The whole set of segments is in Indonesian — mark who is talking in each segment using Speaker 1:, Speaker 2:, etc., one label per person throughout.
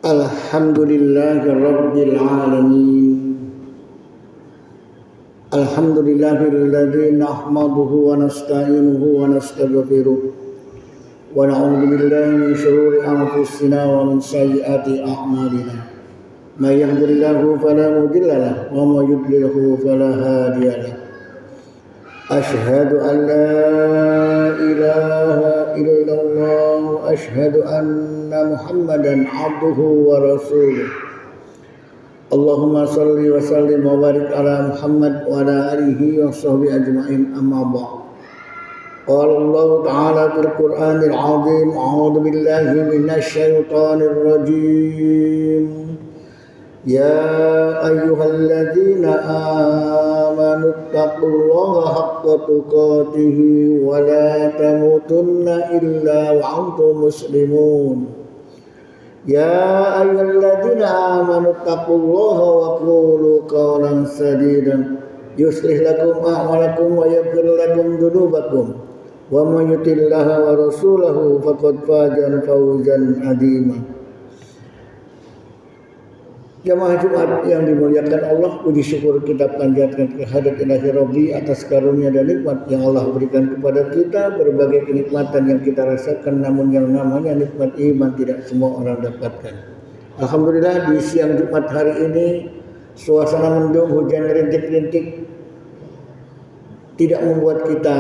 Speaker 1: Alhamdulillahirabbil alamin. Alhamdulillahilladzi nahmaduhu wa nasta'inuhu wa nastaghfiruh wa na'udzu billahi min shururi anfusina wa min sayyiati a'malina. May yahdihillahu fala mudilla lahu wa may yudlilhu fala hadiya lahu. Asyhadu an la ilaha illallah wa asyhadu anna Muhammadan abduhu wa rasuluh. Allahumma salli wa sallim wa barik ala Muhammad wa ala alihi wa sahbihi ajma'in, amma ba'd. Qala Allah ta'ala fil Qur'anil 'azim, a'udzu billahi minasy syaithanir rajim. Ya ayyuhalladzina amanu taqullaha haqqa tuqatih wa la tamutunna illa wa antum muslimun. Ya ayyuhalladzina amanu taqullaha wa qulu qawlan sadidan yuslih lakum a'malakum wa yaghfir lakum dzunubakum wa may yuti'illaha wa rasulahu faqad faza fawzan 'azima. Jamaah Jumat yang dimuliakan Allah, puji syukur kita panjatkan kehadirat Ilahi Rabbi atas karunia dan nikmat yang Allah berikan kepada kita. Berbagai kenikmatan yang kita rasakan, namun yang namanya nikmat iman tidak semua orang dapatkan. Alhamdulillah, di siang Jumat hari ini suasana mendung, hujan rintik-rintik tidak membuat kita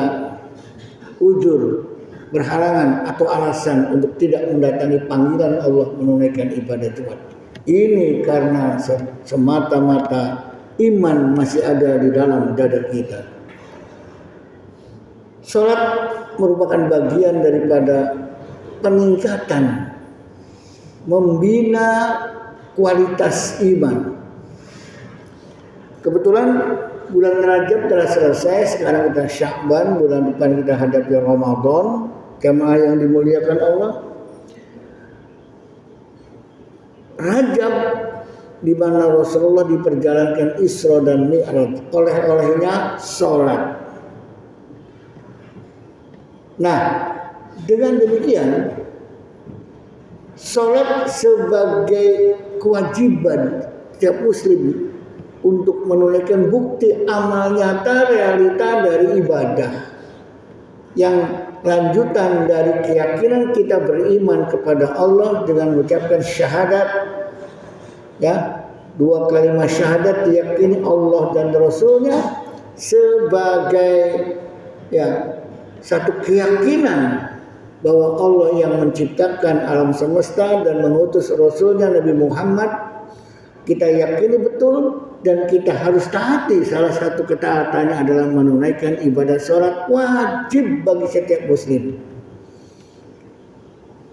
Speaker 1: ujur, berhalangan atau alasan untuk tidak mendatangi panggilan Allah menunaikan ibadah Jumat. Ini karena semata-mata iman masih ada di dalam dada kita. Salat merupakan bagian daripada peningkatan, membina kualitas iman. Kebetulan bulan Rajab telah selesai, sekarang kita Sya'ban, bulan depan kita hadapi Ramadan. Jamaah yang dimuliakan Allah, Rajab di mana Rasulullah diperjalankan Isra dan Mi'raj, oleh-olehnya sholat. Nah, dengan demikian sholat sebagai kewajiban setiap muslim untuk menunaikan bukti amal nyata realita dari ibadah yang lanjutan dari keyakinan kita beriman kepada Allah dengan mengucapkan syahadat, ya, dua kalimat syahadat, diyakini Allah dan Rasulnya sebagai, ya, satu keyakinan bahwa Allah yang menciptakan alam semesta dan mengutus Rasulnya Nabi Muhammad. Kita yakini betul dan kita harus taati. Salah satu ketaatannya adalah menunaikan ibadah sholat, wajib bagi setiap muslim.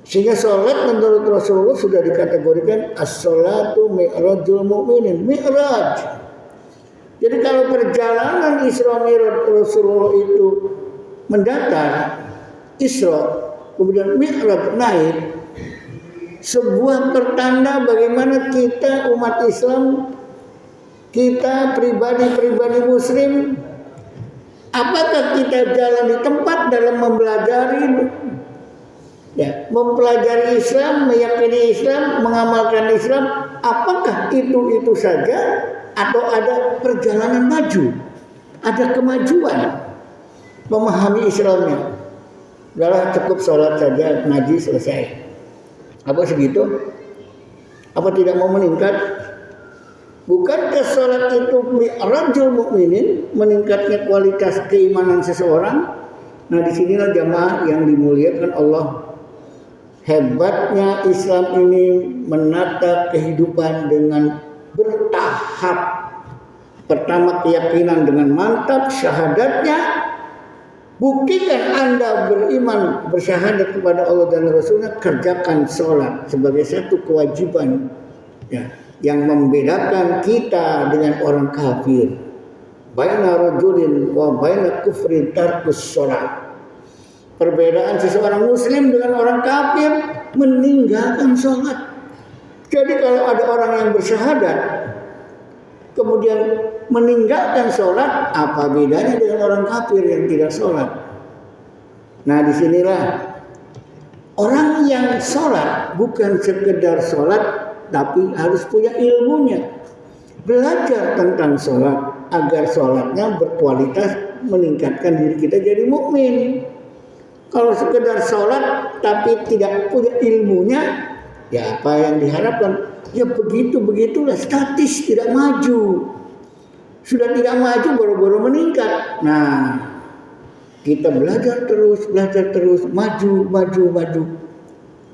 Speaker 1: Sehingga sholat menurut Rasulullah sudah dikategorikan as-sholatu mi'rajul mu'minin, mi'raj. Jadi kalau perjalanan Isra Mi'raj Rasulullah itu mendatar, Isra, kemudian Mi'raj naik, sebuah pertanda bagaimana kita umat Islam, kita pribadi-pribadi muslim, apakah kita jalan di tempat dalam mempelajari Islam, meyakini Islam, mengamalkan Islam, apakah itu saja atau ada perjalanan maju, ada kemajuan memahami Islamnya. Udahlah, cukup sholat saja, ngaji selesai. Apa segitu? Apa tidak mau meningkat? Bukankah sholat itu mi'rajul mu'minin, meningkatnya kualitas keimanan seseorang? Nah, disinilah jamaah yang dimuliakan Allah. Hebatnya Islam ini menata kehidupan dengan bertahap. Pertama keyakinan dengan mantap, syahadatnya. Buktikan Anda beriman, bersyahadat kepada Allah dan Rasulnya, kerjakan sholat sebagai satu kewajiban, ya, yang membedakan kita dengan orang kafir. Baina rajulin wa baina kufrin tarkus sholat. Perbedaan seseorang muslim dengan orang kafir, meninggalkan sholat. Jadi kalau ada orang yang bersyahadat kemudian meninggalkan sholat, apa bedanya dengan orang kafir yang tidak sholat? Nah, disinilah orang yang sholat bukan sekedar sholat tapi harus punya ilmunya. Belajar tentang sholat agar sholatnya berkualitas, meningkatkan diri kita jadi mukmin. Kalau sekedar sholat tapi tidak punya ilmunya, ya apa yang diharapkan? Ya begitulah, statis, tidak maju. Sudah tidak maju, baru-baru meningkat. Nah, kita belajar terus, maju.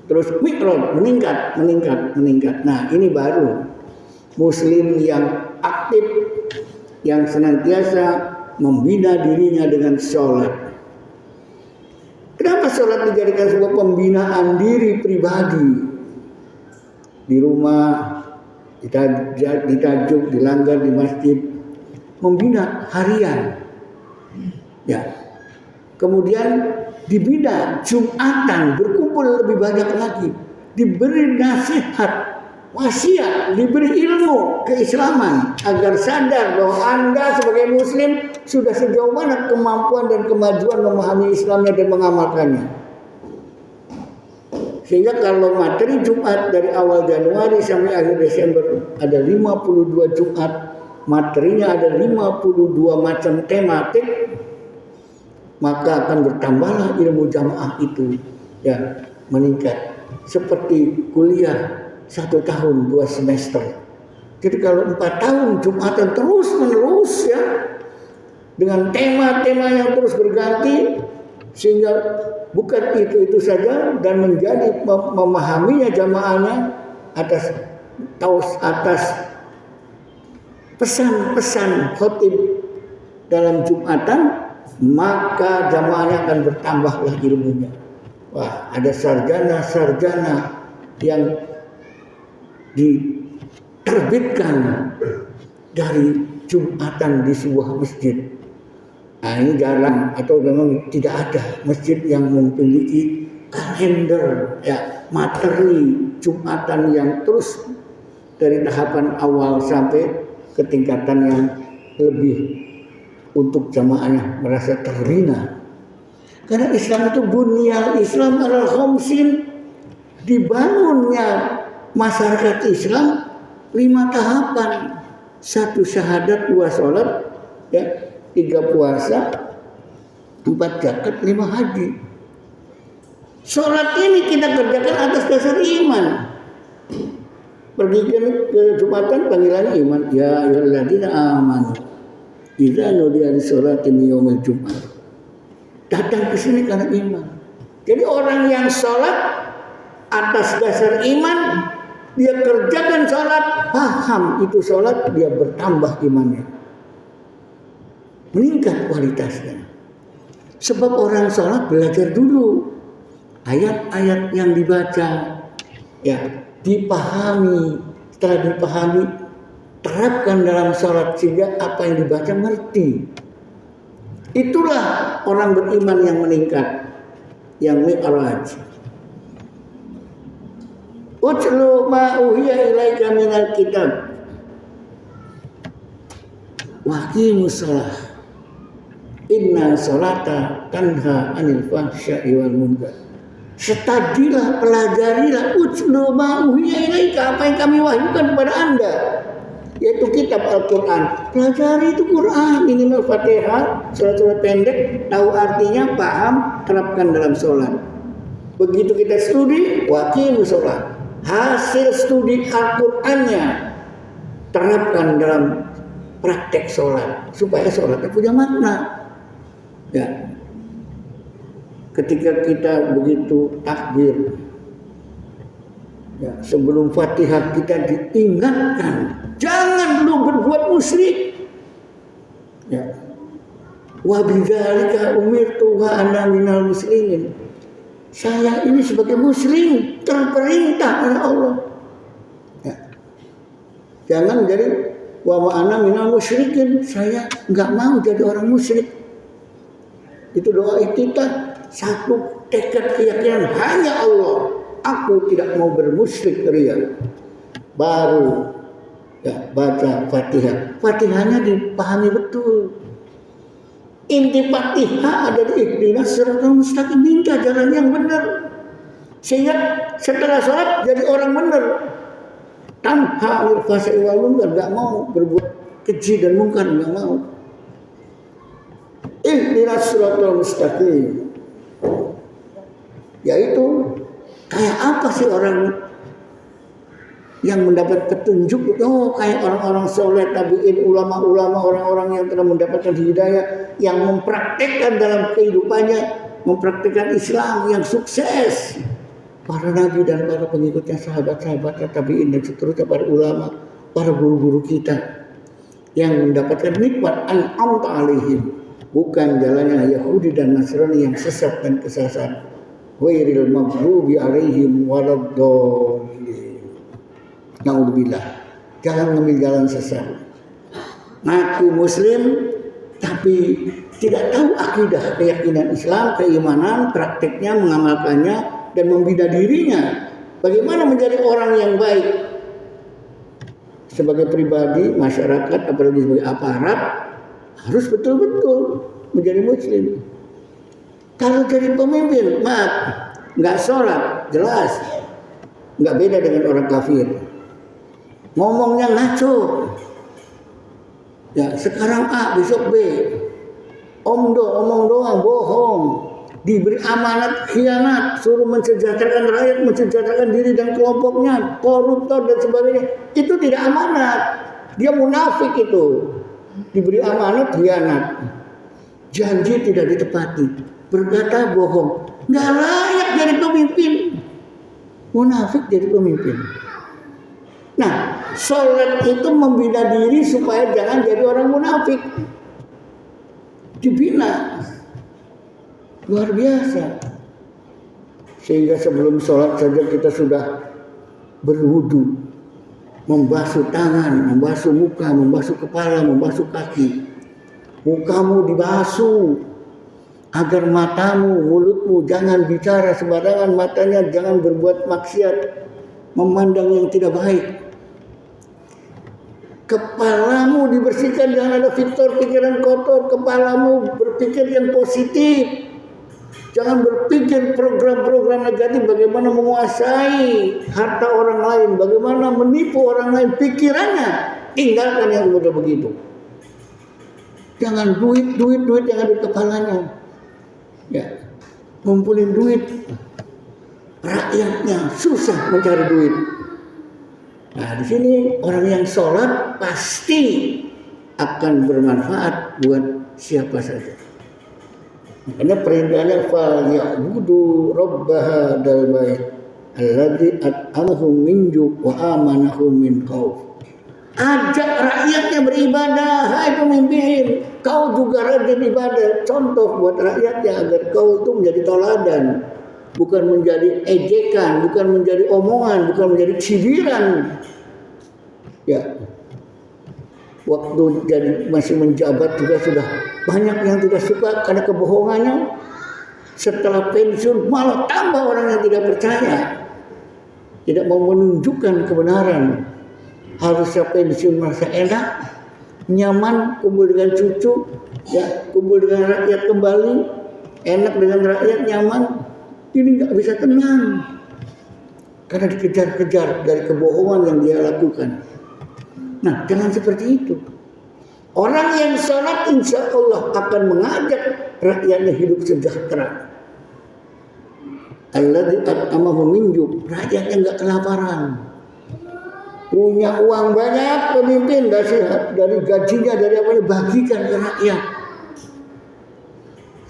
Speaker 1: Terus mikrot, meningkat. Nah, ini baru Muslim yang aktif, yang senantiasa membina dirinya dengan sholat. Kenapa sholat dijadikan sebuah pembinaan diri pribadi? Di rumah, ditajuk, dilanggar di masjid, membina harian. Ya. Kemudian dibina Jumatan, berkumpul lebih banyak lagi, diberi nasihat, wasiat, diberi ilmu keislaman agar sadar bahwa Anda sebagai muslim sudah sejauh mana kemampuan dan kemajuan memahami Islamnya dan mengamalkannya. Sehingga kalau materi Jumat dari awal Januari sampai akhir Desember ada 52 Jumat, materinya ada 52 macam tematik, maka akan bertambahlah ilmu jamaah itu, ya, meningkat. Seperti kuliah 1 tahun 2 semester. Jadi kalau 4 tahun Jumatan terus menerus, ya, dengan tema-tema yang terus berganti, sehingga bukan itu saja dan menjadi memahaminya jamaahnya atas pesan-pesan khotib dalam Jumatan, maka jamaahnya akan bertambahlah ilmunya. Wah, ada sarjana-sarjana yang diterbitkan dari Jumatan di sebuah masjid. Nah, ini jarang atau memang tidak ada masjid yang memiliki kalender, ya, materi Jumatan yang terus dari tahapan awal sampai ke tingkatan yang lebih, untuk jamaahnya merasa terbina. Karena Islam itu bunyal Islam alal khamsin, dibangunnya masyarakat Islam 5 tahapan. 1 syahadat, 2 sholat, ya, 3 puasa, 4 zakat, 5 haji. Sholat ini kita kerjakan atas dasar iman. Pergi ke Jumatan, panggilan iman, ya ayyuhalladzina amanu idza nudiya lis-sholati min yaumil jum'ah. Datang ke sini karena iman. Jadi orang yang sholat atas dasar iman, dia kerjakan sholat, paham itu sholat, dia bertambah imannya, meningkat kualitasnya. Sebab orang sholat belajar dulu ayat-ayat yang dibaca, ya, dipahami. Setelah dipahami, terapkan dalam sholat sehingga apa yang dibaca ngerti. Itulah orang beriman yang meningkat, yang mi'raj. Utlu ma uhiya ilaika minal kitab wa aqimus shalah inna sholata tanha 'anil fahsya'i wal munkar. Studilah, pelajarilah utlu ma uhiya ilaika, apa yang kami wahyukan kepada Anda, yaitu kitab Al-Quran. Pelajari itu Quran, minimal Fatihah, surat-surat pendek, tahu artinya, paham, terapkan dalam sholat. Begitu kita studi, waqimus sholat, hasil studi Al-Qurannya terapkan dalam praktek sholat, supaya sholatnya punya makna. Ya. Ketika kita begitu takbir, ya, sebelum Fatihah kita diingatkan, jangan lu berbuat musyrik. Ya. Wa bidzalika umirtu wa ana minal muslimin. Saya ini sebagai muslim terperintah oleh Allah. Ya. Jangan jadi wa ana minal musyrikin. Saya enggak mau jadi orang musyrik. Itu doa iftitah, satu tekad keyakinan hanya Allah. Aku tidak mau bermusyrik ria. Baru, ya, baca Fatihah. Fatihahnya dipahami betul. Inti Fatihah ada di ihdinas siratal mustaqim, minta jalan yang benar. Sehingga setelah sholat jadi orang benar. tanha 'anil fahsya'i wal munkar, enggak mau berbuat keji dan mungkar, enggak mau. Ihdinas siratal mustaqim. Yaitu kayak apa sih orang yang mendapat petunjuk? Oh, kayak orang-orang soleh, tabi'in, ulama-ulama, orang-orang yang telah mendapatkan hidayah, yang mempraktekkan dalam kehidupannya, mempraktekkan Islam, yang sukses. Para nabi dan para pengikutnya, sahabat-sahabat, tabi'in dan seterusnya, para ulama, para guru-guru kita yang mendapatkan nikmat an'amta alaihim, bukan jalannya Yahudi dan Nasrani yang sesat dan kesasar. Ghairil maghdubi alaihim waladdallin. Naudzubillah. Jangan ngambil jalan sesat. Ngaku muslim tapi tidak tahu akidah, keyakinan Islam, keimanan, prakteknya, mengamalkannya dan membina dirinya. Bagaimana menjadi orang yang baik sebagai pribadi, masyarakat, apalagi sebagai aparat, harus betul-betul menjadi muslim. Kalau jadi pemimpin, nggak sholat, jelas nggak beda dengan orang kafir. Ngomongnya ngaco. Ya, sekarang A, besok B. Omong doang, bohong. Diberi amanat, khianat, suruh mensejahterakan rakyat, mensejahterakan diri dan kelompoknya, koruptor dan sebagainya. Itu tidak amanat. Dia munafik itu. Diberi amanat, khianat. Janji tidak ditepati. Berkata bohong, nggak layak jadi pemimpin. Munafik jadi pemimpin. Nah, sholat itu membina diri supaya jangan jadi orang munafik. Dibina luar biasa. Sehingga sebelum sholat saja kita sudah berwudu, membasuh tangan, membasuh muka, membasuh kepala, membasuh kaki. Mukamu dibasuh agar matamu, mulutmu jangan bicara sembarangan, matanya jangan berbuat maksiat, memandang yang tidak baik. Kepalamu dibersihkan, jangan ada pikiran kotor. Kepalamu berpikir yang positif. Jangan berpikir program-program negatif, bagaimana menguasai harta orang lain, bagaimana menipu orang lain. Pikirannya tinggalkan yang udah begitu. Jangan duit yang ada di kepalanya. Ya, ngumpulin duit, rakyatnya susah mencari duit. Nah, di sini orang yang sholat pasti akan bermanfaat buat siapa saja. Makanya perintahnya fal ya'budu rabb hadzal bait alladzi at'amahum min ju' wa amanahum min khauf. Ajak rakyatnya beribadah, hai pemimpin, kau juga rajin ibadah. Contoh buat rakyatnya agar kau itu menjadi teladan, bukan menjadi ejekan, bukan menjadi omongan, bukan menjadi cibiran. Ya, waktu jadi masih menjabat juga sudah banyak yang tidak suka karena kebohongannya. Setelah pensiun malah tambah orang yang tidak percaya, tidak mau menunjukkan kebenaran. Harusnya pensiun merasa enak, nyaman, kumpul dengan cucu, ya, kumpul dengan rakyat kembali, enak dengan rakyat, nyaman. Ini nggak bisa tenang karena dikejar-kejar dari kebohongan yang dia lakukan. Nah, jangan seperti itu. Orang yang sholat insya Allah akan mengajak rakyatnya hidup sejahtera. Alladzi at'amahum min ju', rakyatnya nggak kelaparan. Punya uang banyak pemimpin, dari gajinya, dari apa, bagikan ke rakyat.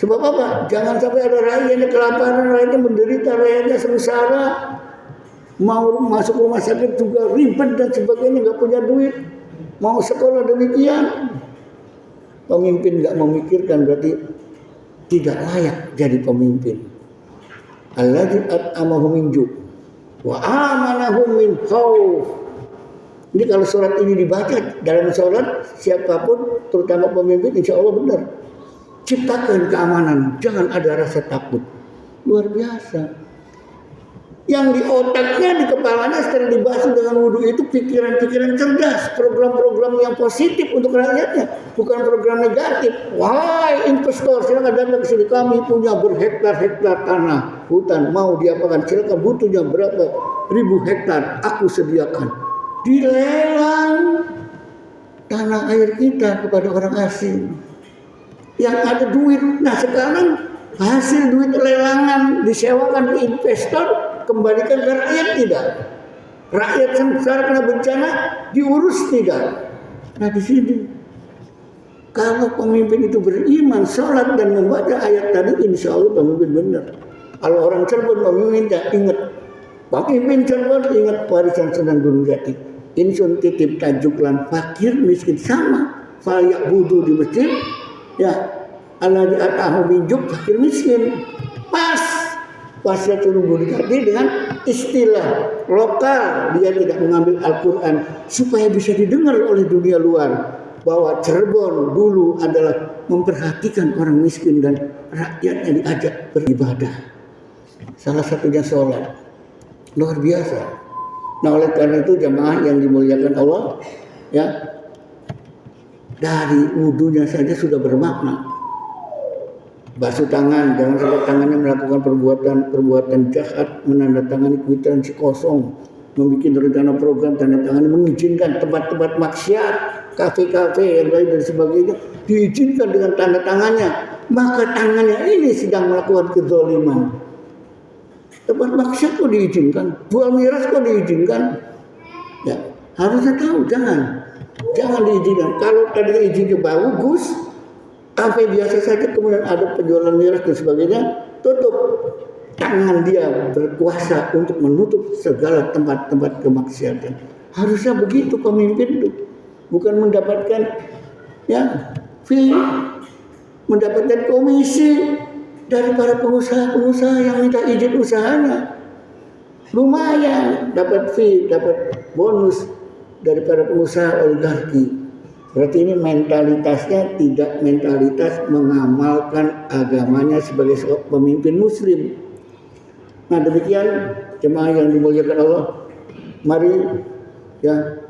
Speaker 1: Sebab apa? Jangan sampai ada rakyatnya kelaparan, rakyatnya menderita, rakyatnya sengsara, mau masuk rumah sakit juga ribet dan sebagainya, nggak punya duit, mau sekolah demikian. Pemimpin nggak memikirkan, berarti tidak layak jadi pemimpin. Alladzi at'amahum min ju' wa amanahum min khauf. Ini kalau surat ini dibaca dalam sholat, siapapun terutama pemimpin insya Allah benar. Ciptakan keamanan, jangan ada rasa takut. Luar biasa. Yang di otaknya, di kepalanya setelah dibasuh dengan wudhu itu pikiran-pikiran cerdas, program-program yang positif untuk rakyatnya, bukan program negatif. Wahai investor, silakan datang ke sini, kami punya berhektar-hektar tanah, hutan, mau diapakan, silakan, butuhnya berapa ribu hektar, aku sediakan. dilelang tanah air kita kepada orang asing yang ada duit. Nah sekarang hasil duit lelangan disewakan ke investor, kembalikan ke rakyat tidak. Rakyat sengsara kena bencana diurus tidak. Nah di sini kalau pemimpin itu beriman, sholat dan membaca ayat tadi, insya Allah pemimpin benar. Kalau orang Cirebon pemimpinnya ingat, pemimpin Cirebon ingat warisan Sunan Gunung Jati. Insun titip tajuk lan fakir miskin sama. Falyak budu di masjid, ya Allah diatahu minjuk fakir miskin. Pas wasiat Sunan Gunung Jati dengan istilah lokal, dia tidak mengambil Al-Quran supaya bisa didengar oleh dunia luar bahwa Cirebon dulu adalah memperhatikan orang miskin dan rakyatnya diajak beribadah. Salah satunya sholat. Luar biasa. Nah oleh karena itu jamaah yang dimuliakan Allah, ya dari wudunya saja sudah bermakna. Basuh tangan, jangan sampai tangannya melakukan perbuatan jahat, menandatangani kwitansi kosong, membuat rencana program tanda tangan mengizinkan tempat-tempat maksiat, kafe-kafe yang lain dan sebagainya diizinkan dengan tanda tangannya, maka tangannya ini sedang melakukan kezaliman. Tempat maksiat kok diizinkan, jual miras kok diizinkan, ya harusnya tahu jangan diizinkan. Kalau tadi izinnya bagus, kafe biasa saja kemudian ada penjualan miras dan sebagainya, tutup. Tangan dia berkuasa untuk menutup segala tempat-tempat kemaksiatan. Harusnya begitu pemimpin itu, bukan mendapatkan ya fee, mendapatkan komisi dari para pengusaha-pengusaha yang minta izin usahanya. Lumayan dapat fee, dapat bonus dari para pengusaha oligarki. Berarti ini mentalitasnya tidak mentalitas mengamalkan agamanya sebagai pemimpin muslim. Nah demikian jemaah yang dimuliakan Allah, mari ya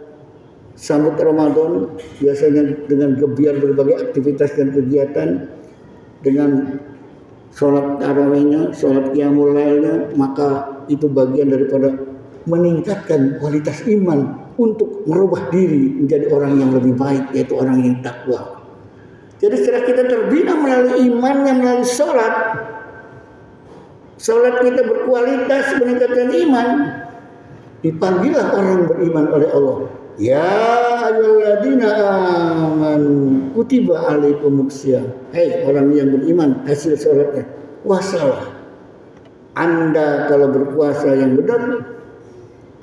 Speaker 1: sambut Ramadan biasanya dengan gebiar berbagai aktivitas dan kegiatan, dengan sholat tarawihnya, sholat qiyamul lailnya, maka itu bagian daripada meningkatkan kualitas iman untuk merubah diri menjadi orang yang lebih baik, yaitu orang yang takwa. Jadi setelah kita terbina melalui imannya, melalui sholat kita berkualitas, meningkatkan iman, dipanggillah orang beriman oleh Allah. Ya ayyuhalladzina amanu kutiba alaikumusiyam. Hei orang yang beriman, hasil sholatnya puasalah. Anda kalau berpuasa yang benar,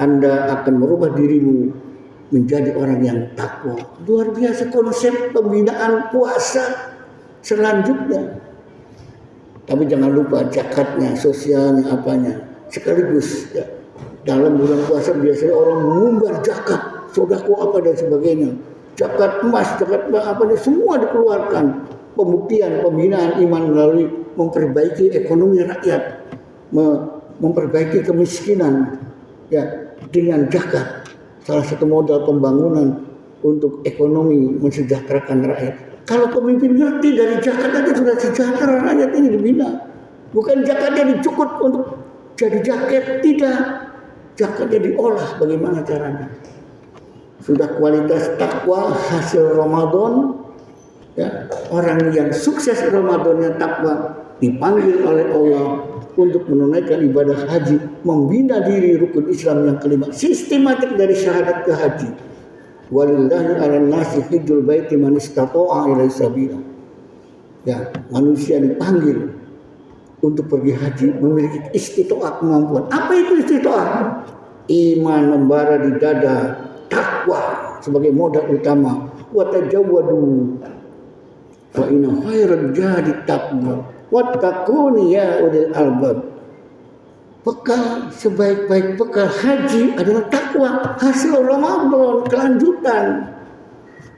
Speaker 1: Anda akan merubah dirimu menjadi orang yang takwa. Luar biasa konsep pembinaan puasa selanjutnya. Tapi jangan lupa zakatnya, sosialnya, apanya. Sekaligus ya. Dalam bulan puasa biasanya orang mengumbar zakat, sedekah apa dan sebagainya. Zakat emas, zakat apa semua dikeluarkan. Pembuktian pembinaan iman melalui memperbaiki ekonomi rakyat, memperbaiki kemiskinan ya dengan zakat. Salah satu modal pembangunan untuk ekonomi mensejahterakan rakyat. Kalau pemimpin ngerti dari zakat aja sudah sejahtera rakyat ini dibina. Bukan zakatnya dicukut untuk jadi jaket, tidak. Zakatnya diolah bagaimana caranya. Sudah kualitas takwa hasil Ramadan, ya, orang yang sukses Ramadannya takwa dipanggil oleh Allah untuk menunaikan ibadah haji, membina diri rukun Islam yang kelima, sistematik dari syahadat ke haji. Walillahi 'alan nasi hijjul baiti man istata'a ilaihi sabila. Ya, manusia dipanggil untuk pergi haji memiliki istita'ah, kemampuan. Apa itu istita'ah? Iman membara di dada, takwa sebagai modal utama. Wa tajawwadu fa inna khairal jadi taqwa. Wattaquni ya ulil albab. Bekal sebaik-baik bekal haji adalah takwa. Hasil Ramadan kelanjutan.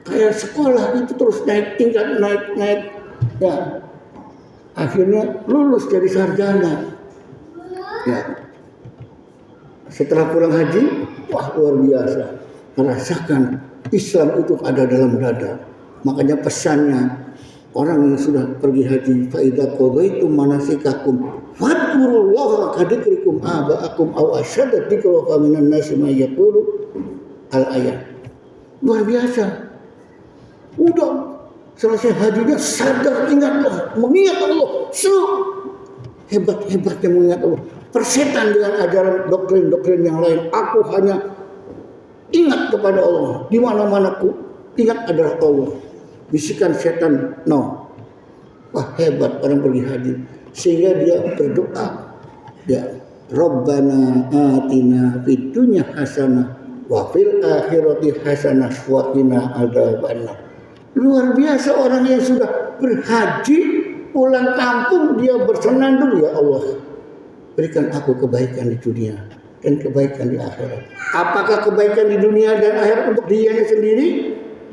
Speaker 1: Kayak sekolah itu terus naik tingkat, naik ya. Akhirnya lulus jadi sarjana. Ya. Setelah pulang haji, wah luar biasa. Merasakan Islam itu ada dalam dada. Makanya pesannya orang yang sudah pergi haji, fa idza qadaitum manasikakum fadhkurullaha ka dzikrikum aba'akum aw ashadda dzikra fa minan nasi may yaqulu Al-ayat. Luar biasa. Udah selesai hajinya sadar ingat Allah, mengingat Allah. Hebat-hebatnya mengingat Allah. Persetan dengan ajaran doktrin-doktrin yang lain. Aku hanya ingat kepada Allah. Di mana-mana ku ingat adalah Allah. Bisikan setan, no. Wah, hebat orang pergi haji. Sehingga dia berdoa. Ya, Rabbana atina fid dunya hasanah wa fil akhirati hasanah wa qina adzabannar. Luar biasa orang yang sudah berhaji, pulang kampung dia bersenandung, ya Allah, berikan aku kebaikan di dunia dan kebaikan di akhirat. Apakah kebaikan di dunia dan akhirat untuk dirinya sendiri,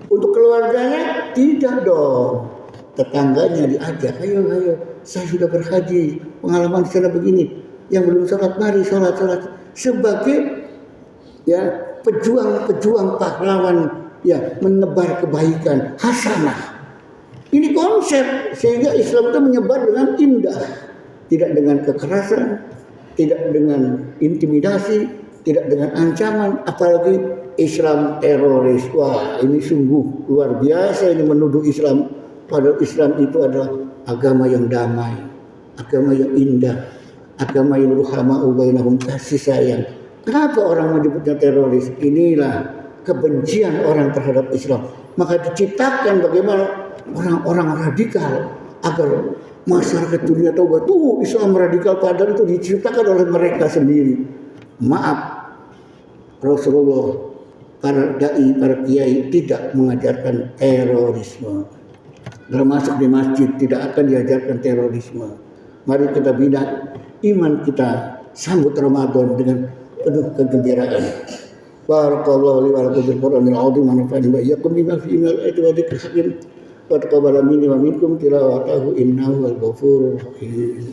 Speaker 1: untuk keluarganya? Tidak dong. Tetangganya diajak, ayo, saya sudah berhaji, pengalaman di sana begini. Yang belum sholat, mari sholat. Sebagai ya pejuang pahlawan, ya menebar kebaikan, hasanah. Ini konsep, sehingga Islam itu menyebar dengan indah, tidak dengan kekerasan, tidak dengan intimidasi, tidak dengan ancaman, apalagi Islam teroris. Wah, ini sungguh luar biasa ini menuduh Islam. Padahal Islam itu adalah agama yang damai, agama yang indah, agama yang ruhama'u bainahum, kasih sayang. Kenapa orang menyebutnya teroris? Inilah kebencian orang terhadap Islam. Maka diciptakan bagaimana orang-orang radikal agar masyarakat dunia tahu bahwa Islam radikal, padahal itu diciptakan oleh mereka sendiri. Maaf, Rasulullah, para dai, para kiai tidak mengajarkan terorisme. Termasuk di masjid tidak akan diajarkan terorisme. Mari kita bina iman kita, sambut Ramadan dengan penuh kegembiraan. Barakallahu li wa lakum bil Qur'anil 'azim wa nafa'ani wa iyyakum bima fihi minal ayati wa dzikril hakim wa taqabbala minni wa minkum tilawatahu innahu wal ghafurur rahim.